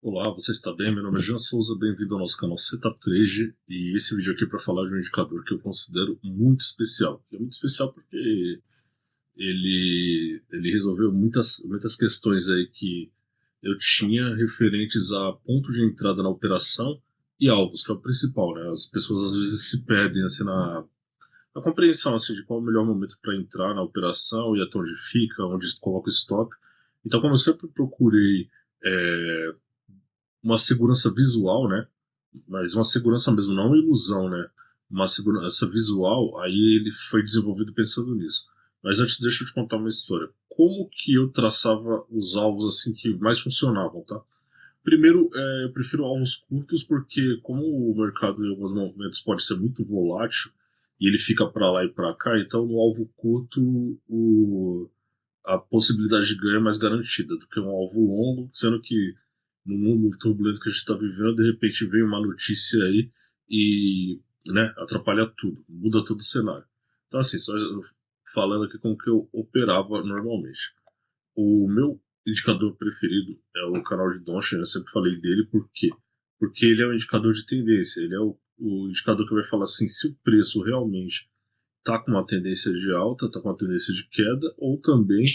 Olá, você está bem? Meu nome é Jean Souza, bem-vindo ao nosso canal Ceta Trade e esse vídeo aqui é para falar de um indicador que eu considero muito especial. É muito especial porque ele resolveu muitas questões aí que eu tinha referentes a ponto de entrada na operação e alvos, que é o principal, né? As pessoas às vezes se perdem assim na compreensão assim, de qual é o melhor momento para entrar na operação e até onde fica, onde se coloca o stop. Então, como eu sempre procurei é, uma segurança visual, né? Mas uma segurança mesmo, não uma ilusão, né? Uma segurança visual, aí ele foi desenvolvido pensando nisso. Mas antes, deixa eu te contar uma história. Como que eu traçava os alvos assim que mais funcionavam, tá? Primeiro, eu prefiro alvos curtos porque como o mercado em alguns momentos pode ser muito volátil e ele fica para lá e para cá, então no alvo curto a possibilidade de ganho é mais garantida do que um alvo longo, sendo que no mundo turbulento que a gente está vivendo, de repente vem uma notícia aí e né, atrapalha tudo, muda todo o cenário. Então, assim, só falando aqui como que eu operava normalmente. O meu indicador preferido é o canal de Donchian, eu sempre falei dele, por quê? Porque ele é um indicador de tendência, ele é o indicador que vai falar assim, se o preço realmente está com uma tendência de alta, está com uma tendência de queda, ou também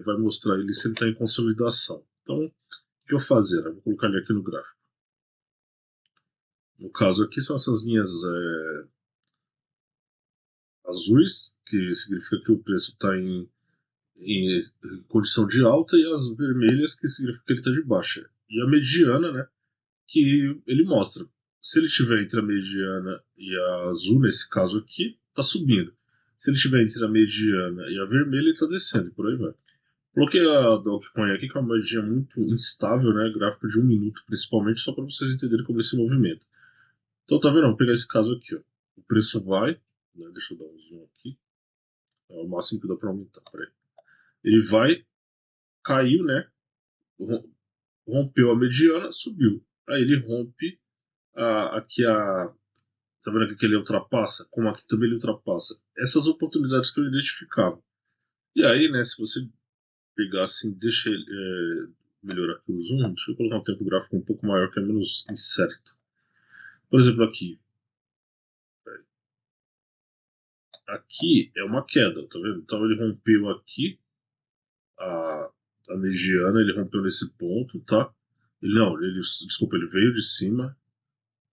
vai mostrar ele se ele está em consolidação. Então, o que eu fazer? Eu vou colocar ele aqui no gráfico. No caso aqui são essas linhas azuis, que significa que o preço está em condição de alta, e as vermelhas, que significa que ele está de baixa. E a mediana, né, que ele mostra. Se ele estiver entre a mediana e a azul, nesse caso aqui, está subindo. Se ele estiver entre a mediana e a vermelha, ele está descendo, e por aí vai. Coloquei a Dogecoin aqui, que é uma moedinha muito instável, né? Gráfico de 1 minuto, principalmente, só para vocês entenderem como esse movimento. Então, tá vendo? Vou pegar esse caso aqui, ó. O preço vai, né? Deixa eu dar um zoom aqui. É o máximo que dá para aumentar, peraí. Ele vai, caiu, né? Rompeu a mediana, subiu. Aí ele rompe aqui tá vendo aqui que ele ultrapassa? Como aqui também ele ultrapassa. Essas oportunidades que eu identificava. E aí, né, se você pegar assim, deixa ele melhorar aqui o zoom, deixa eu colocar um tempo gráfico um pouco maior, que é menos incerto. Por exemplo, aqui é uma queda, tá vendo? Então ele rompeu aqui a, a mediana, ele rompeu nesse ponto, tá? Desculpa, ele veio de cima,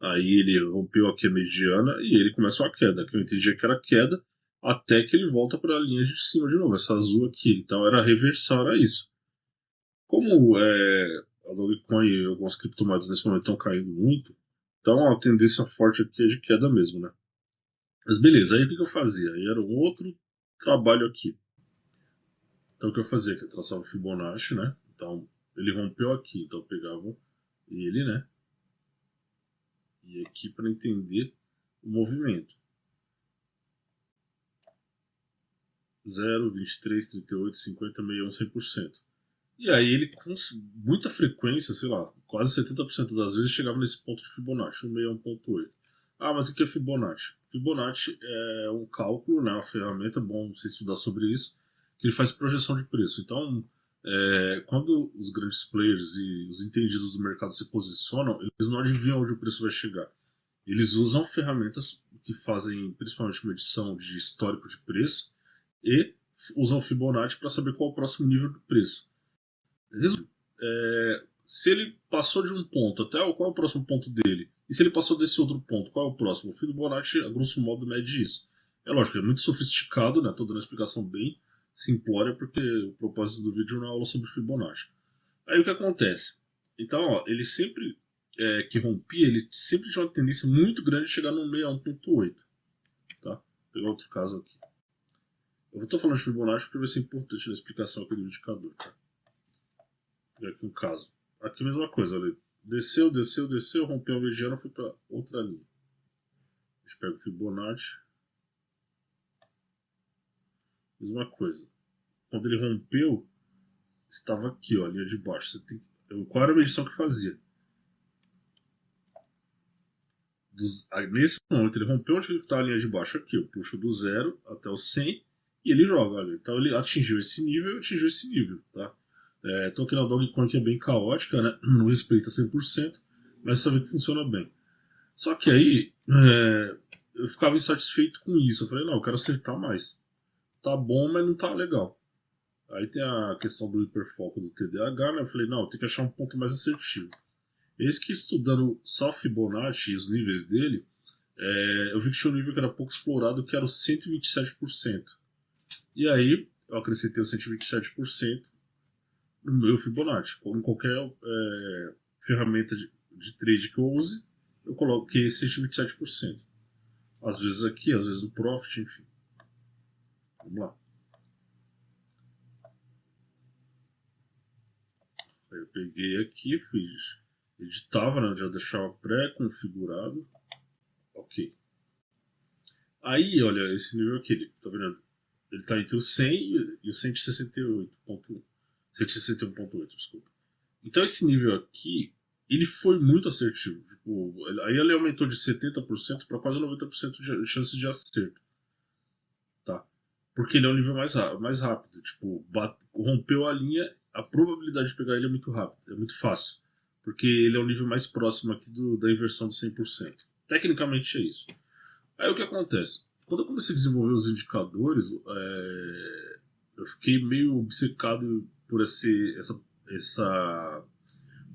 aí ele rompeu aqui a mediana e ele começa uma queda, que eu entendi que era queda, até que ele volta para a linha de cima de novo, essa azul aqui. Então era reversar, era isso. Como a Dogecoin e algumas criptomoedas nesse momento estão caindo muito, então a tendência forte aqui é de queda mesmo, né? Mas beleza, aí o que eu fazia? Aí era um outro trabalho aqui. Então o que eu fazia? Que eu traçava o Fibonacci, né? Então ele rompeu aqui, então eu pegava ele, né? E aqui para entender o movimento. 0, 23, 38, 50, 61, 100%. E aí ele com muita frequência, sei lá, quase 70% das vezes chegava nesse ponto de Fibonacci, 161.8. Ah, mas o que é Fibonacci? Fibonacci é um cálculo, né, uma ferramenta, é bom você estudar sobre isso, que ele faz projeção de preço. Então, quando os grandes players e os entendidos do mercado se posicionam, eles não adivinham onde o preço vai chegar. Eles usam ferramentas que fazem principalmente medição de histórico de preço e usam o Fibonacci para saber qual é o próximo nível do preço. Se ele passou de um ponto até qual é o próximo ponto dele, e se ele passou desse outro ponto, qual é o próximo? O Fibonacci, a grosso modo, mede isso. É lógico, é muito sofisticado, né? Estou dando uma explicação bem simplória, porque o propósito do vídeo não é aula sobre Fibonacci. Aí o que acontece? Então, ó, ele sempre que rompia, ele sempre tinha uma tendência muito grande de chegar no 61.8. Tá? Vou pegar outro caso aqui. Eu estou falando de Fibonacci porque vai ser importante na explicação aqui do indicador. Tá? E aqui um caso. Aqui a mesma coisa, olha. Desceu, desceu, desceu, rompeu a mediana, foi para outra linha. A gente pega o Fibonacci. Mesma coisa. Quando ele rompeu, estava aqui, ó, a linha de baixo. Qual era a medição que fazia? Nesse momento ele rompeu, onde está a linha de baixo aqui. Eu puxo do 0 até o 100 e ele joga. Olha. Então ele atingiu esse nível, tá? Tô aqui na Dogecoin que é bem caótica, né? Não respeita 100%, mas você vê que funciona bem. Só que aí eu ficava insatisfeito com isso. Eu falei, não, eu quero acertar mais. Tá bom, mas não tá legal. Aí tem a questão do hiperfoco do TDAH, né? Eu falei, não, tem que achar um ponto mais assertivo. Eis que estudando só Fibonacci e os níveis dele, eu vi que tinha um nível que era pouco explorado, que era o 127%. E aí eu acrescentei o 127% no meu Fibonacci. Como em qualquer ferramenta de trade que eu use, eu coloquei esse 127%. Às vezes aqui, às vezes no Profit, enfim. Vamos lá. Aí eu peguei aqui, fiz, editava, né, já deixava pré-configurado. Ok. Aí, olha, esse nível aqui, tá vendo? Ele tá entre o 100 e o 168.1. 161.8, desculpa. Então esse nível aqui, ele foi muito assertivo. Tipo, aí ele aumentou de 70% para quase 90% de chance de acerto. Tá? Porque ele é um nível mais rápido. Tipo, rompeu a linha, a probabilidade de pegar ele é muito rápida, é muito fácil. Porque ele é um nível mais próximo aqui da inversão do 100%. Tecnicamente é isso. Aí o que acontece? Quando eu comecei a desenvolver os indicadores, eu fiquei meio obcecado por essa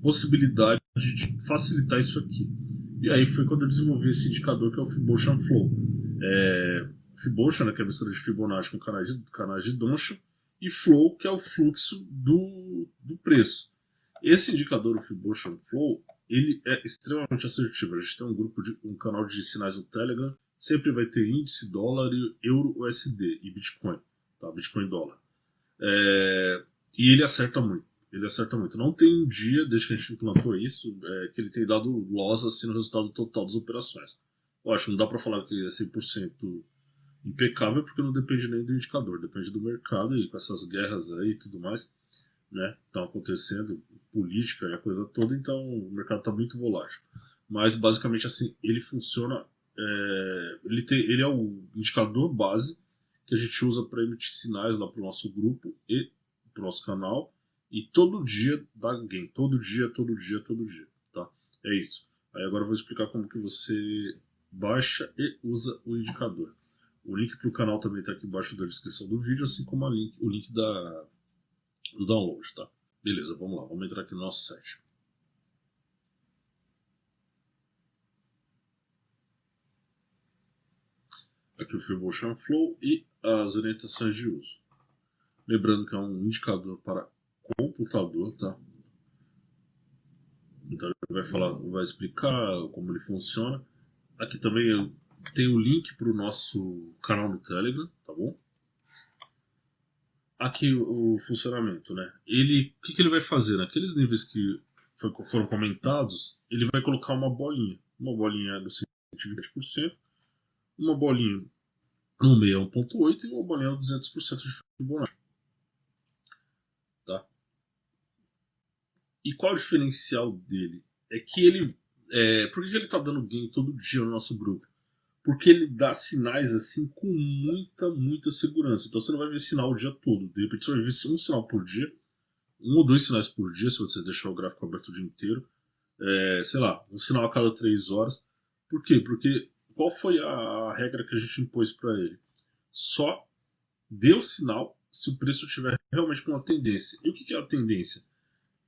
possibilidade de facilitar isso aqui. E aí foi quando eu desenvolvi esse indicador que é o Fibonacci Flow. Fibonacci, né, que é a mistura de Fibonacci com canais de Doncha, e Flow, que é o fluxo do preço. Esse indicador, o Fibonacci Flow, ele é extremamente assertivo. A gente tem um canal de sinais no Telegram, sempre vai ter índice, dólar, euro, USD e Bitcoin, tá? Bitcoin dólar. E ele acerta muito. Ele acerta muito. Não tem um dia, desde que a gente implantou isso, que ele tenha dado loss assim, no resultado total das operações. Lógico, não dá para falar que é 100% impecável, porque não depende nem do indicador, depende do mercado e com essas guerras aí e tudo mais, né, estão acontecendo, política e a coisa toda, então o mercado está muito volátil. Mas basicamente assim, ele funciona, ele é o indicador base que a gente usa para emitir sinais lá para o nosso grupo e para o nosso canal, e todo dia dá gain, todo dia, todo dia, todo dia, tá? É isso. Aí agora eu vou explicar como que você baixa e usa o indicador. O link para o canal também está aqui embaixo da descrição do vídeo, assim como o link do download, tá? Beleza, vamos lá, vamos entrar aqui no nosso site. Aqui o Fibonacci Flow e as orientações de uso. Lembrando que é um indicador para computador, tá? Então ele vai explicar como ele funciona. Aqui também tem o link para o nosso canal no Telegram, tá bom? Aqui o funcionamento, né? O que ele vai fazer? Naqueles níveis que foram comentados, ele vai colocar uma bolinha do 120%, uma bolinha no meio é 1.8 e uma bolinha no 200% de Fibonacci, tá? E qual é o diferencial dele? É que por que ele está dando gain todo dia no nosso grupo? Porque ele dá sinais assim com muita segurança. Então você não vai ver sinal o dia todo. De repente você vai ver um sinal por dia, um ou dois sinais por dia, se você deixar o gráfico aberto o dia inteiro. Sei lá, um sinal a cada 3 horas. Por quê? Porque qual foi a regra que a gente impôs para ele? Só dê o sinal se o preço tiver realmente com uma tendência. E o que é a tendência?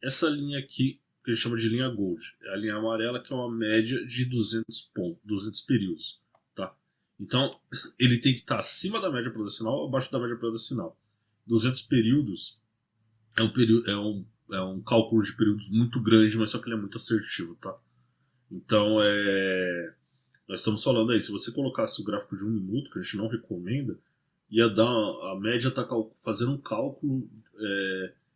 Essa linha aqui, que a gente chama de linha Gold, é a linha amarela, que é uma média de 200 pontos, 200 períodos. Tá? Então, ele tem que estar acima da média transacional ou abaixo da média transacional. 200 períodos é um cálculo de períodos muito grande, mas só que ele é muito assertivo. Tá? Então, nós estamos falando aí, se você colocasse o gráfico de 1 minuto, que a gente não recomenda, ia dar, a média está fazendo um cálculo,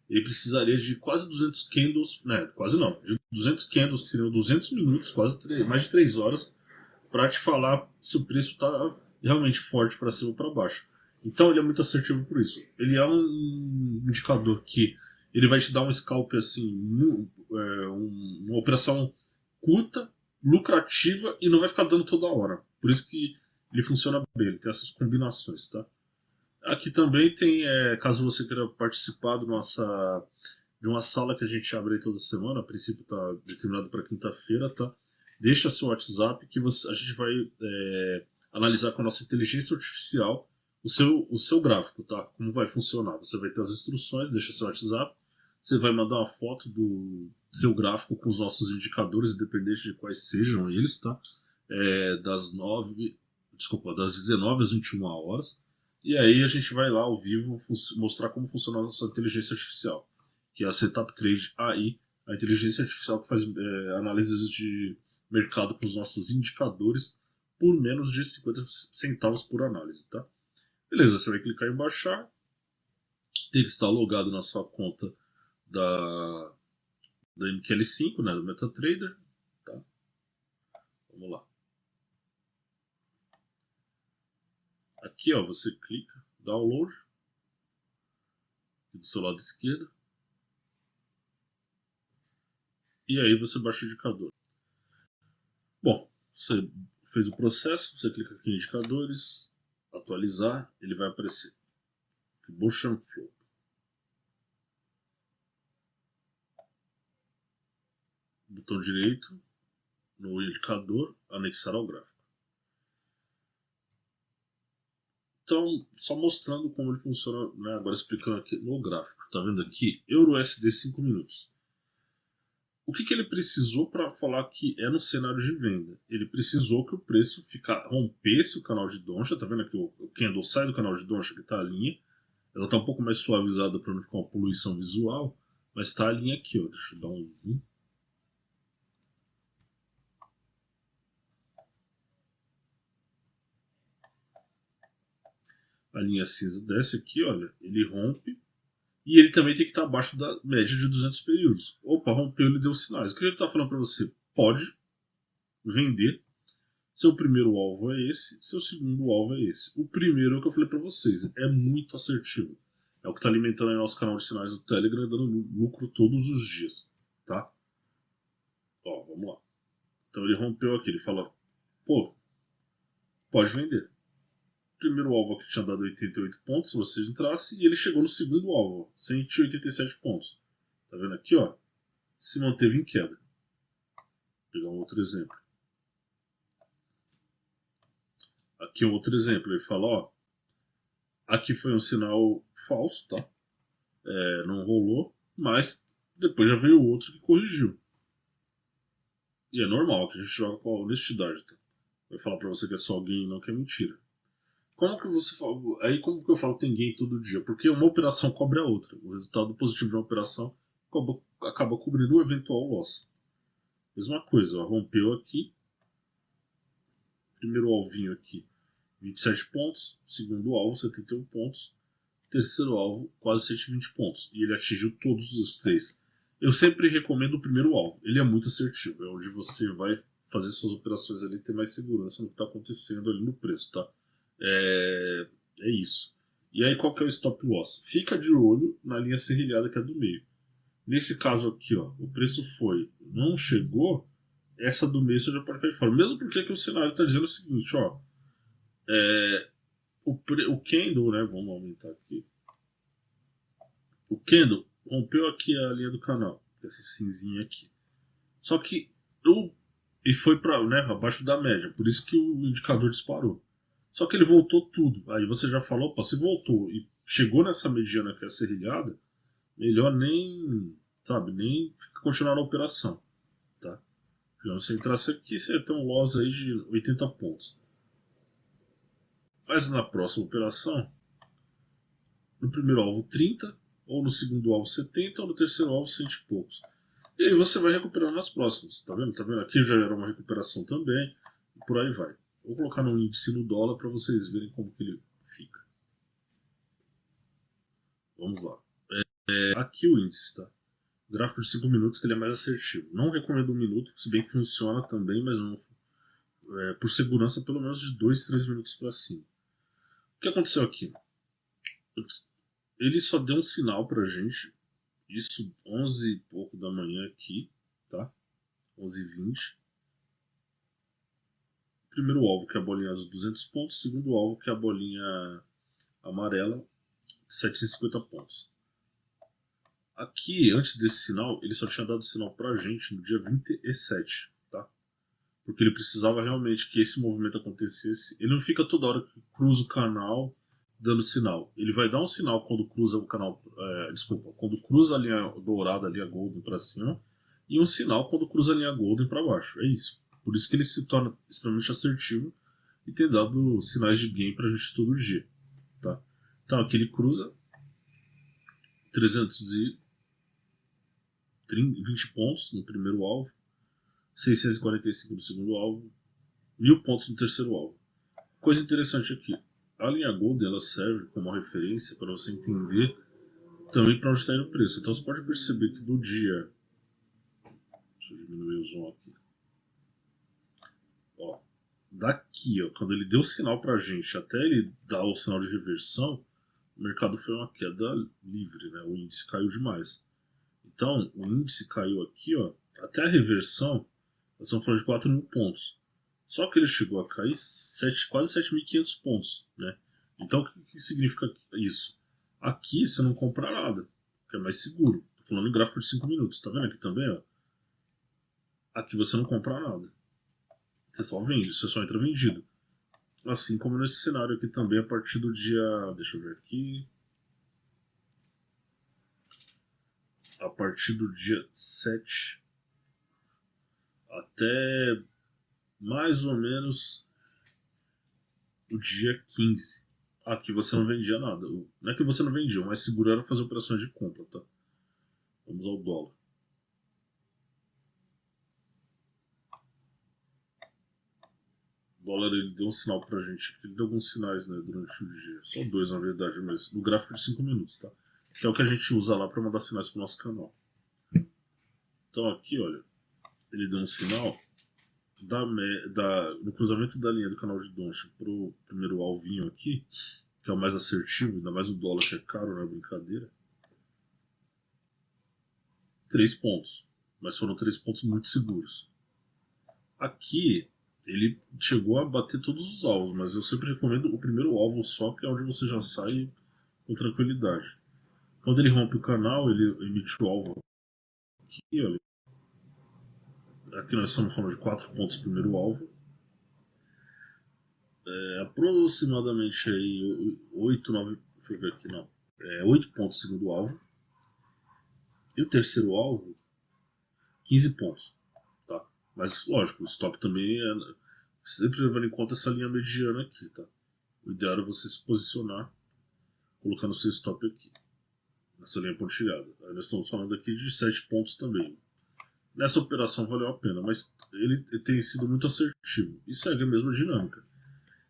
ele precisaria de quase 200 candles, né, quase não, de 200 candles, que seriam 200 minutos, mais de 3 horas, para te falar se o preço está realmente forte para cima ou para baixo. Então ele é muito assertivo por isso. Ele é um indicador que ele vai te dar um scalp assim, uma operação curta, lucrativa e não vai ficar dando toda hora. Por isso que ele funciona bem, ele tem essas combinações, tá? Aqui também tem, caso você queira participar de uma sala que a gente abre aí toda semana, a princípio está determinado para quinta-feira, tá? Deixa seu WhatsApp que a gente vai analisar com a nossa inteligência artificial o seu gráfico, tá? Como vai funcionar. Você vai ter as instruções, deixa seu WhatsApp, você vai mandar uma foto do seu gráfico com os nossos indicadores, independente de quais sejam eles, tá? Das 19 às 21 horas. E aí a gente vai lá ao vivo mostrar como funciona a nossa inteligência artificial, que é a Setup Trade AI, a inteligência artificial que faz análises de mercado com os nossos indicadores por menos de 50 centavos por análise, tá? Beleza, você vai clicar em baixar, tem que estar logado na sua conta da MQL5, né, do MetaTrader, tá? Vamos lá. Aqui, ó, você clica, download, aqui do seu lado esquerdo, e aí você baixa o indicador. Bom, você fez o processo, você clica aqui em indicadores, atualizar, ele vai aparecer. Boolean Flow. Botão direito, no indicador, anexar ao gráfico. Então, só mostrando como ele funciona, né, agora explicando aqui no gráfico. Tá vendo aqui? EURUSD 5 minutos. O que ele precisou para falar que é no cenário de venda? Ele precisou que o preço rompesse o canal de Doncha. Tá vendo aqui o candle sai do canal de Doncha, que está a linha. Ela está um pouco mais suavizada para não ficar uma poluição visual, mas está a linha aqui, ó. Deixa eu dar um zoom. A linha cinza desce aqui, olha, ele rompe. E ele também tem que estar abaixo da média de 200 períodos. Opa, rompeu, ele deu sinais. O que ele está falando para você? Pode vender. Seu primeiro alvo é esse, seu segundo alvo é esse. O primeiro é o que eu falei para vocês, é muito assertivo. É o que está alimentando aí nosso canal de sinais do Telegram, dando lucro todos os dias, tá? Ó, vamos lá. Então ele rompeu aqui, ele fala, pô, pode vender. Primeiro alvo aqui tinha dado 88 pontos se você entrasse, e ele chegou no segundo alvo, 187 pontos. Tá vendo aqui, ó? Se manteve em queda. Vou pegar um outro exemplo. Aqui um outro exemplo. Ele fala, ó, aqui foi um sinal falso, tá? Não rolou, mas depois já veio outro que corrigiu. E é normal que a gente joga com a honestidade, tá? Vai falar pra você que é só gain e não que é mentira. Como que você fala? Aí como que eu falo que tem gain todo dia? Porque uma operação cobre a outra. O resultado positivo de uma operação acaba cobrindo o eventual loss. Mesma coisa, ó, rompeu aqui. Primeiro alvinho aqui, 27 pontos. Segundo alvo, 71 pontos. Terceiro alvo, quase 120 pontos. E ele atingiu todos os três. Eu sempre recomendo o primeiro alvo. Ele é muito assertivo. É onde você vai fazer suas operações ali e ter mais segurança no que está acontecendo ali no preço, tá? É isso. E aí qual que é o stop loss? Fica de olho na linha serrilhada que é do meio. Nesse caso aqui, ó, o preço não chegou, essa do meio você já pode cair fora. Mesmo porque aqui o cenário está dizendo o seguinte, ó, o candle, né, vamos aumentar aqui. O candle rompeu aqui a linha do canal, esse cinzinho aqui. Só que e foi para, né, abaixo da média, por isso que o indicador disparou. Só que ele voltou tudo. Aí você já falou, opa, se voltou e chegou nessa mediana que é serrilhada, melhor nem, sabe, nem continuar na operação, tá? Se você entrasse aqui, você ia ter um loss aí de 80 pontos. Mas na próxima operação, no primeiro alvo 30, ou no segundo alvo 70, ou no terceiro alvo 100 e poucos. E aí você vai recuperando nas próximas, tá vendo? Tá vendo? Aqui já era uma recuperação também, e por aí vai. Vou colocar no índice no dólar para vocês verem como que ele fica. Vamos lá. Aqui o índice, tá? Gráfico de 5 minutos que ele é mais assertivo. Não recomendo 1 minuto, se bem que funciona também, mas não, por segurança pelo menos de 2, 3 minutos para cima. O que aconteceu aqui? Ele só deu um sinal pra gente, isso 11 e pouco da manhã aqui, tá? 11h20. Primeiro alvo que é a bolinha azul 200 pontos, segundo alvo que é a bolinha amarela 750 pontos. Aqui, antes desse sinal, ele só tinha dado sinal pra gente no dia 27, tá? Porque ele precisava realmente que esse movimento acontecesse. Ele não fica toda hora que cruza o canal dando sinal. Ele vai dar um sinal quando cruza o canal, desculpa, quando cruza a linha dourada, a linha golden para cima, e um sinal quando cruza a linha golden para baixo. É isso. Por isso que ele se torna extremamente assertivo e tem dado sinais de game pra gente todo dia, tá? Então aqui ele cruza 320 pontos no primeiro alvo, 645 no segundo alvo, 1000 pontos no terceiro alvo. Coisa interessante aqui, a linha Golden ela serve como referência para você entender também para onde está indo o preço. Então você pode perceber que do dia, deixa eu diminuir o zoom aqui, ó, daqui, ó, quando ele deu o sinal para a gente até ele dar o sinal de reversão, o mercado foi uma queda livre, né? O índice caiu demais. Então o índice caiu aqui, ó, até a reversão, nós estamos falando de 4.000 pontos. Só que ele chegou a cair quase 7.500 pontos, né? Então o que significa isso? Aqui você não compra nada, que é mais seguro. Estou falando em gráfico de 5 minutos, tá vendo aqui também? Ó? Aqui você não compra nada. Você só vende, você só entra vendido. Assim como nesse cenário aqui também, a partir do dia. Deixa eu ver aqui. A partir do dia 7 até mais ou menos o dia 15. Aqui você não vendia nada. Não é que você não vendia, o mais seguro era fazer operações de compra, tá? Vamos ao dólar. O dólar ele deu um sinal pra gente. Ele deu alguns sinais, né, durante o dia. Só dois, na verdade, mas no gráfico de 5 minutos, tá? Que é o que a gente usa lá para mandar sinais pro nosso canal. Então aqui, olha, ele deu um sinal no cruzamento da linha do canal de Doncha pro primeiro alvinho aqui, que é o mais assertivo, ainda mais o dólar que é caro, não é brincadeira. 3 pontos. Mas foram 3 pontos muito seguros. Aqui, ele chegou a bater todos os alvos, mas eu sempre recomendo o primeiro alvo só, que é onde você já sai com tranquilidade. Quando ele rompe o canal, ele emite o alvo aqui, olha. Aqui nós estamos falando de 4 pontos primeiro alvo. Aproximadamente aí 8, 9. Deixa eu ver aqui, não. 8 pontos segundo alvo. E o terceiro alvo, 15 pontos. Tá? Mas lógico, o stop também é. Sempre levando em conta essa linha mediana aqui, tá? O ideal é você se posicionar colocando seu stop aqui, nessa linha pontilhada. Aí nós estamos falando aqui de 7 pontos também. Nessa operação valeu a pena, mas ele tem sido muito assertivo e segue a mesma dinâmica.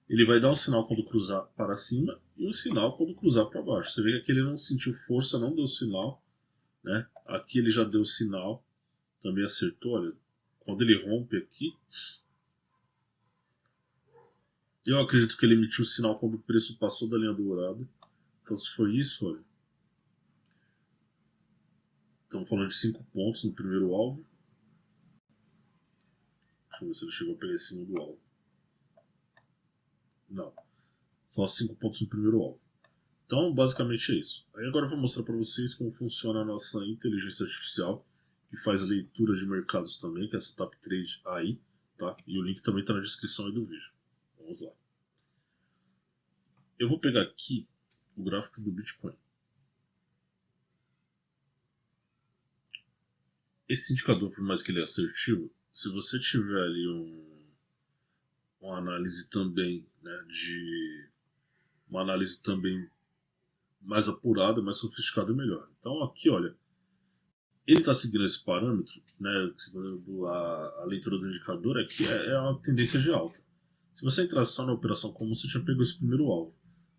Ele vai dar um sinal quando cruzar para cima e um sinal quando cruzar para baixo. Você vê que aqui ele não sentiu força, não deu sinal, né? Aqui ele já deu sinal, também acertou. Olha, quando ele rompe aqui, eu acredito que ele emitiu o sinal quando o preço passou da linha dourada. Então se foi isso, olha, estamos falando de 5 pontos no primeiro alvo. Deixa eu ver se ele chegou a pegar em cima do alvo. Não. Só 5 pontos no primeiro alvo. Então, basicamente é isso. Aí agora eu vou mostrar para vocês como funciona a nossa inteligência artificial, que faz leitura de mercados também, que é essa Top Trade AI, tá? E o link também está na descrição aí do vídeo. Vamos lá. Eu vou pegar aqui o gráfico do Bitcoin. Esse indicador, por mais que ele é assertivo, se você tiver ali uma análise também, né, uma análise também mais apurada, mais sofisticada, melhor. Então aqui, olha, ele está seguindo esse parâmetro, né, a leitura do indicador é que é uma tendência de alta. Se você entrar só na operação comum, você já pegou esse primeiro alvo.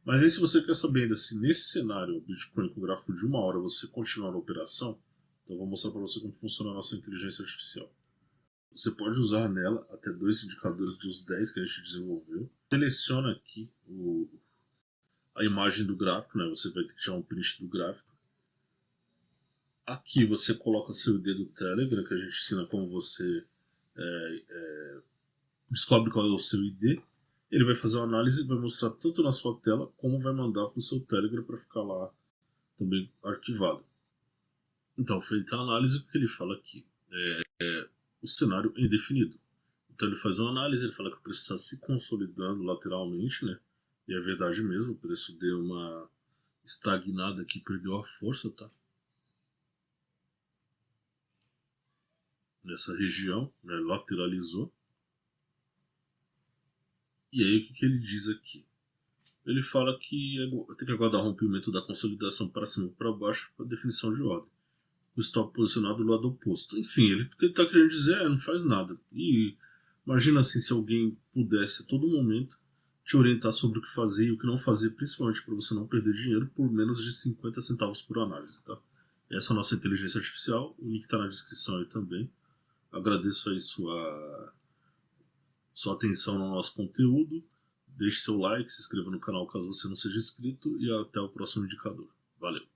Mas aí se você quer saber ainda se nesse cenário, o Bitcoin com gráfico de 1 hora, você continuar na operação, então eu vou mostrar para você como funciona a nossa inteligência artificial. Você pode usar nela até 2 indicadores dos 10 que a gente desenvolveu. Seleciona aqui a imagem do gráfico, né? Você vai ter que tirar um print do gráfico. Aqui você coloca seu ID do Telegram, que a gente ensina como você descobre qual é o seu ID. Ele vai fazer uma análise e vai mostrar tanto na sua tela como vai mandar para o seu Telegram para ficar lá também arquivado. Então, feita a análise, o que ele fala aqui? O cenário é indefinido. Então ele faz uma análise, ele fala que o preço está se consolidando lateralmente, né? E é verdade mesmo, o preço deu uma estagnada aqui, perdeu a força, tá? Nessa região, né? Lateralizou. E aí o que ele diz aqui? Ele fala que tem que aguardar o rompimento da consolidação para cima e para baixo para definição de ordem. O stop posicionado do lado oposto. Enfim, o que ele está querendo dizer é não faz nada. E imagina assim se alguém pudesse a todo momento te orientar sobre o que fazer e o que não fazer, principalmente para você não perder dinheiro por menos de 50 centavos por análise. Tá? Essa é a nossa inteligência artificial, o link está na descrição aí também. Agradeço aí sua atenção no nosso conteúdo. Deixe seu like, se inscreva no canal caso você não seja inscrito e até o próximo indicador. Valeu!